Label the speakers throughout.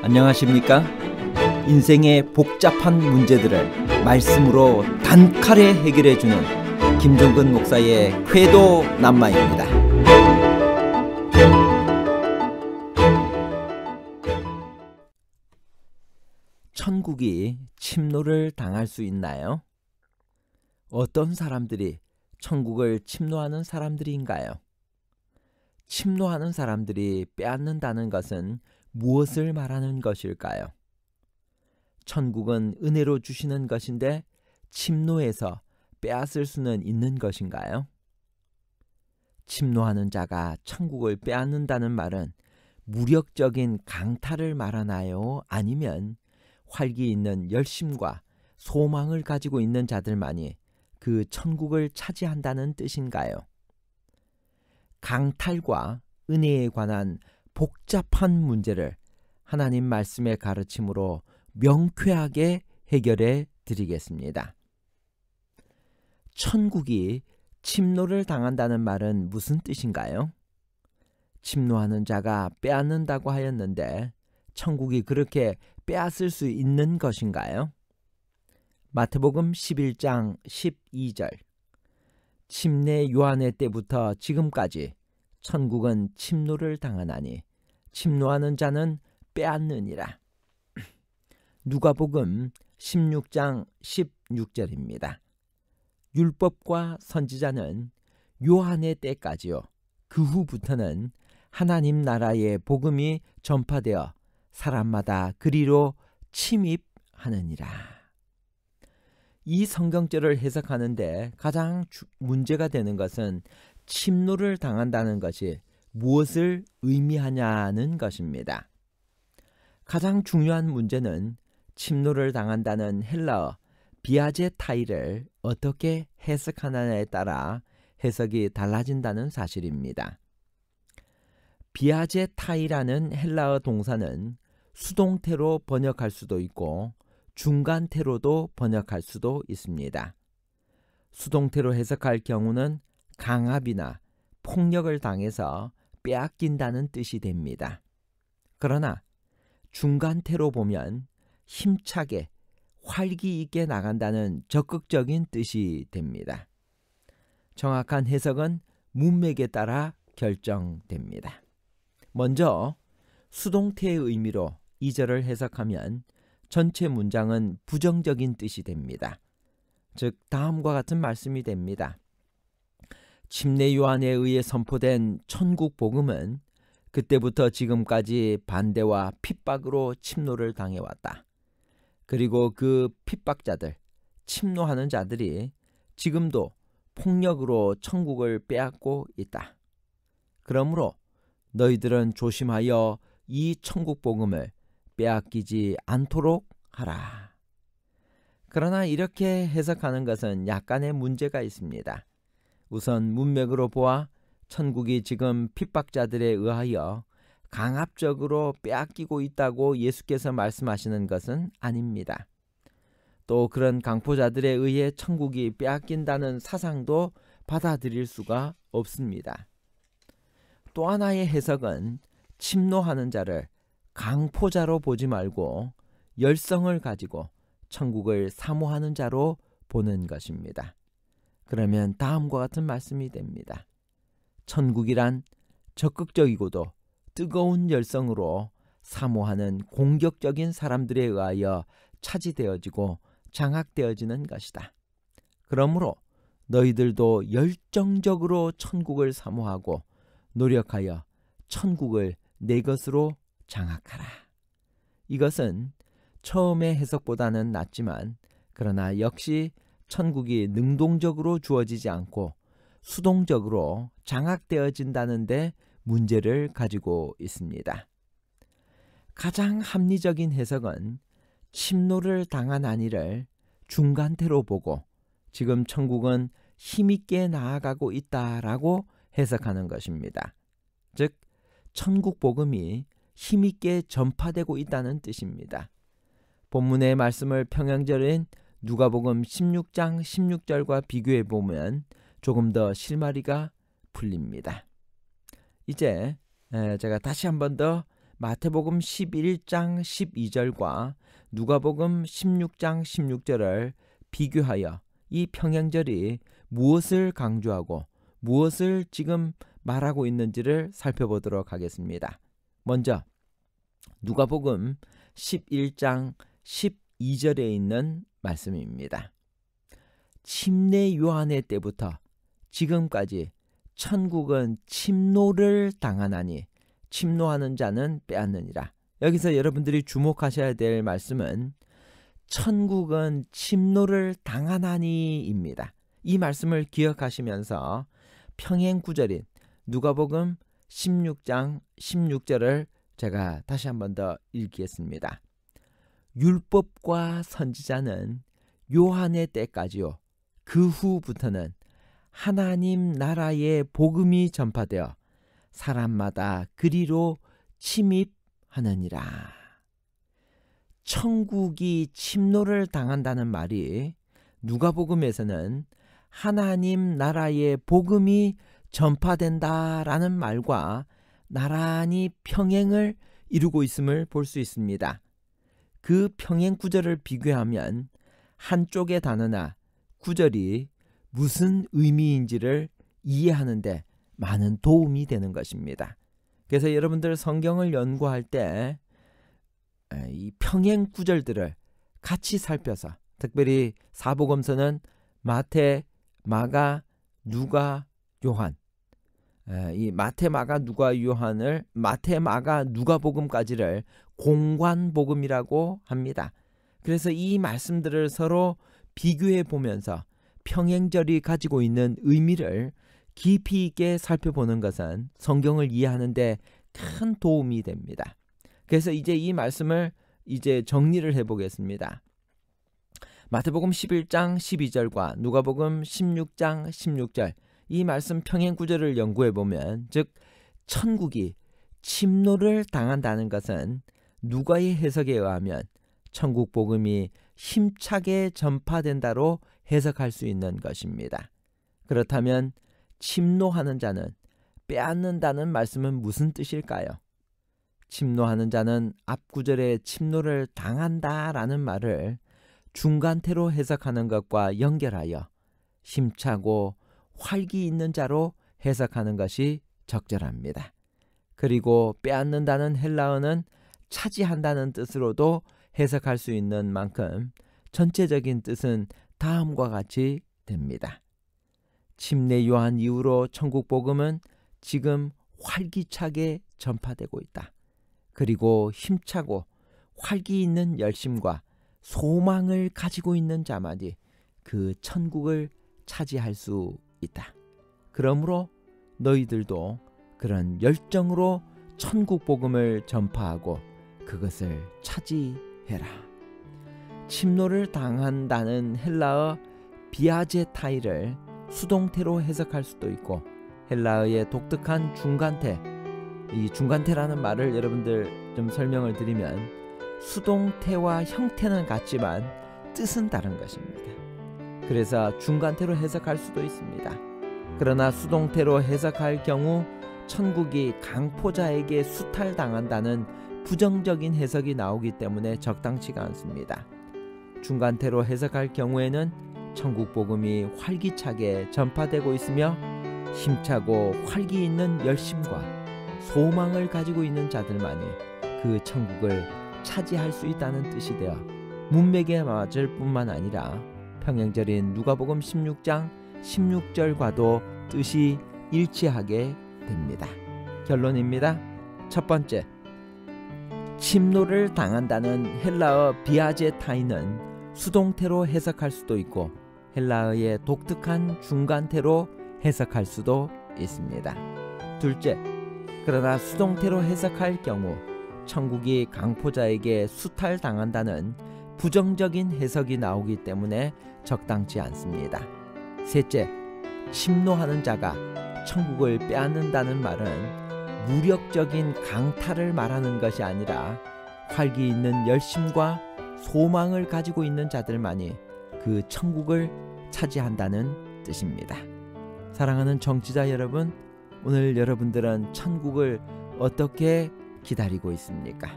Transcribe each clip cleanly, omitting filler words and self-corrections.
Speaker 1: 안녕하십니까? 인생의 복잡한 문제들을 말씀으로 단칼에 해결해주는 김종근 목사의 궤도 남마입니다. 천국이 침노를 당할 수 있나요? 어떤 사람들이 천국을 침노하는 사람들인가요? 침노하는 사람들이 빼앗는다는 것은 무엇을 말하는 것일까요? 천국은 은혜로 주시는 것인데 침노해서 빼앗을 수는 있는 것인가요? 침노하는 자가 천국을 빼앗는다는 말은 무력적인 강탈을 말하나요? 아니면 활기 있는 열심과 소망을 가지고 있는 자들만이 그 천국을 차지한다는 뜻인가요? 강탈과 은혜에 관한 복잡한 문제를 하나님 말씀의 가르침으로 명쾌하게 해결해 드리겠습니다. 천국이 침노를 당한다는 말은 무슨 뜻인가요? 침노하는 자가 빼앗는다고 하였는데 천국이 그렇게 빼앗을 수 있는 것인가요? 마태복음 11장 12절 침례 요한의 때부터 지금까지 천국은 침노를 당하나니 침노하는 자는 빼앗느니라. 누가복음 16장 16절입니다. 율법과 선지자는 요한의 때까지요. 그 후부터는 하나님 나라의 복음이 전파되어 사람마다 그리로 침입하느니라. 이 성경절을 해석하는데 가장 문제가 되는 것은 침노를 당한다는 것이 무엇을 의미하냐는 것입니다. 가장 중요한 문제는 침노를 당한다는 헬라어 비아제타이를 어떻게 해석하느냐에 따라 해석이 달라진다는 사실입니다. 비아제타이라는 헬라어 동사는 수동태로 번역할 수도 있고 중간태로도 번역할 수도 있습니다. 수동태로 해석할 경우는 강압이나 폭력을 당해서 빼앗긴다는 뜻이 됩니다. 그러나 중간태로 보면 힘차게 활기 있게 나간다는 적극적인 뜻이 됩니다. 정확한 해석은 문맥에 따라 결정됩니다. 먼저 수동태의 의미로 이 절을 해석하면 전체 문장은 부정적인 뜻이 됩니다. 즉 다음과 같은 말씀이 됩니다. 침례 요한에 의해 선포된 천국 복음은 그때부터 지금까지 반대와 핍박으로 침노를 당해왔다. 그리고 그 핍박자들, 침노하는 자들이 지금도 폭력으로 천국을 빼앗고 있다. 그러므로 너희들은 조심하여 이 천국 복음을 빼앗기지 않도록 하라. 그러나 이렇게 해석하는 것은 약간의 문제가 있습니다. 우선 문맥으로 보아 천국이 지금 핍박자들에 의하여 강압적으로 빼앗기고 있다고 예수께서 말씀하시는 것은 아닙니다. 또 그런 강포자들에 의해 천국이 빼앗긴다는 사상도 받아들일 수가 없습니다. 또 하나의 해석은 침노하는 자를 강포자로 보지 말고 열성을 가지고 천국을 사모하는 자로 보는 것입니다. 그러면 다음과 같은 말씀이 됩니다. 천국이란 적극적이고도 뜨거운 열성으로 사모하는 공격적인 사람들에 의하여 차지되어지고 장악되어지는 것이다. 그러므로 너희들도 열정적으로 천국을 사모하고 노력하여 천국을 내 것으로 장악하라. 이것은 처음의 해석보다는 낫지만 그러나 역시 천국이 능동적으로 주어지지 않고 수동적으로 장악되어진다는데 문제를 가지고 있습니다. 가장 합리적인 해석은 침노를 당한 아니를 중간태로 보고 지금 천국은 힘있게 나아가고 있다라고 해석하는 것입니다. 즉 천국 복음이 힘있게 전파되고 있다는 뜻입니다. 본문의 말씀을 평양절인 누가복음 16장 16절과 비교해 보면 조금 더 실마리가 풀립니다. 이제 제가 다시 한 번 더 마태복음 11장 12절과 누가복음 16장 16절을 비교하여 이 평행절이 무엇을 강조하고 무엇을 지금 말하고 있는지를 살펴보도록 하겠습니다. 먼저 누가복음 11장 12절에 있는 말씀입니다. 침례 요한의 때부터 지금까지 천국은 침노를 당하나니 침노하는 자는 빼앗느니라. 여기서 여러분들이 주목하셔야 될 말씀은 천국은 침노를 당하나니입니다. 이 말씀을 기억하시면서 평행 구절인 누가복음 16장 16절을 제가 다시 한 번 더 읽겠습니다. 율법과 선지자는 요한의 때까지요. 그 후부터는 하나님 나라의 복음이 전파되어 사람마다 그리로 침입하느니라. 천국이 침노를 당한다는 말이 누가복음에서는 하나님 나라의 복음이 전파된다라는 말과 나란히 평행을 이루고 있음을 볼 수 있습니다. 그 평행 구절을 비교하면 한쪽의 단어나 구절이 무슨 의미인지를 이해하는 데 많은 도움이 되는 것입니다. 그래서 여러분들 성경을 연구할 때 이 평행 구절들을 같이 살펴서, 특별히 사복음서는 마태, 마가, 누가, 요한, 이 마태, 마가, 누가, 요한을 마태, 마가, 누가복음까지를 공관복음이라고 합니다. 그래서 이 말씀들을 서로 비교해 보면서 평행절이 가지고 있는 의미를 깊이 있게 살펴보는 것은 성경을 이해하는 데 큰 도움이 됩니다. 그래서 이제 이 말씀을 이제 정리를 해보겠습니다. 마태복음 11장 12절과 누가복음 16장 16절 이 말씀 평행 구절을 연구해 보면, 즉 천국이 침노를 당한다는 것은 누가의 해석에 의하면 천국 복음이 힘차게 전파된다로 해석할 수 있는 것입니다. 그렇다면 침노하는 자는 빼앗는다는 말씀은 무슨 뜻일까요? 침노하는 자는 앞구절에 침노를 당한다라는 말을 중간태로 해석하는 것과 연결하여 힘차고 활기 있는 자로 해석하는 것이 적절합니다. 그리고 빼앗는다는 헬라어는 차지한다는 뜻으로도 해석할 수 있는 만큼 전체적인 뜻은 다음과 같이 됩니다. 침례 요한 이후로 천국 복음은 지금 활기차게 전파되고 있다. 그리고 힘차고 활기 있는 열심과 소망을 가지고 있는 자만이 그 천국을 차지할 수 있다. 그러므로 너희들도 그런 열정으로 천국 복음을 전파하고 그것을 차지해라. 침노를 당한다는 헬라어 비아제타이를 수동태로 해석할 수도 있고, 헬라어의 독특한 중간태, 이 중간태라는 말을 여러분들 좀 설명을 드리면 수동태와 형태는 같지만 뜻은 다른 것입니다. 그래서 중간태로 해석할 수도 있습니다. 그러나 수동태로 해석할 경우 천국이 강포자에게 수탈당한다는 부정적인 해석이 나오기 때문에 적당치가 않습니다. 중간태로 해석할 경우에는 천국 복음이 활기차게 전파되고 있으며 힘차고 활기 있는 열심과 소망을 가지고 있는 자들만이 그 천국을 차지할 수 있다는 뜻이 되어 문맥에 맞을 뿐만 아니라 평행절인 누가복음 16장 16절과도 뜻이 일치하게 됩니다. 결론입니다. 첫 번째, 침노를 당한다는 헬라어 비아제타이는 수동태로 해석할 수도 있고 헬라어의 독특한 중간태로 해석할 수도 있습니다. 둘째, 그러나 수동태로 해석할 경우 천국이 강포자에게 수탈당한다는 부정적인 해석이 나오기 때문에 적당치 않습니다. 셋째, 침노하는 자가 천국을 빼앗는다는 말은 무력적인 강탈을 말하는 것이 아니라 활기 있는 열심과 소망을 가지고 있는 자들만이 그 천국을 차지한다는 뜻입니다. 사랑하는 청취자 여러분, 오늘 여러분들은 천국을 어떻게 기다리고 있습니까?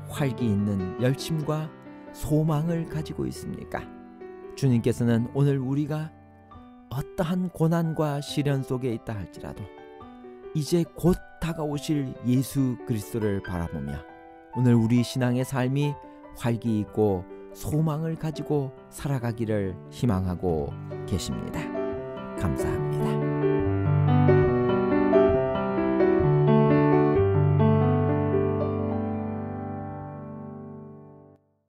Speaker 1: 활기 있는 열심과 소망을 가지고 있습니까? 주님께서는 오늘 우리가 어떠한 고난과 시련 속에 있다 할지라도 이제 곧 다가오실 예수 그리스도를 바라보며 오늘 우리 신앙의 삶이 활기 있고 소망을 가지고 살아가기를 희망하고 계십니다. 감사합니다.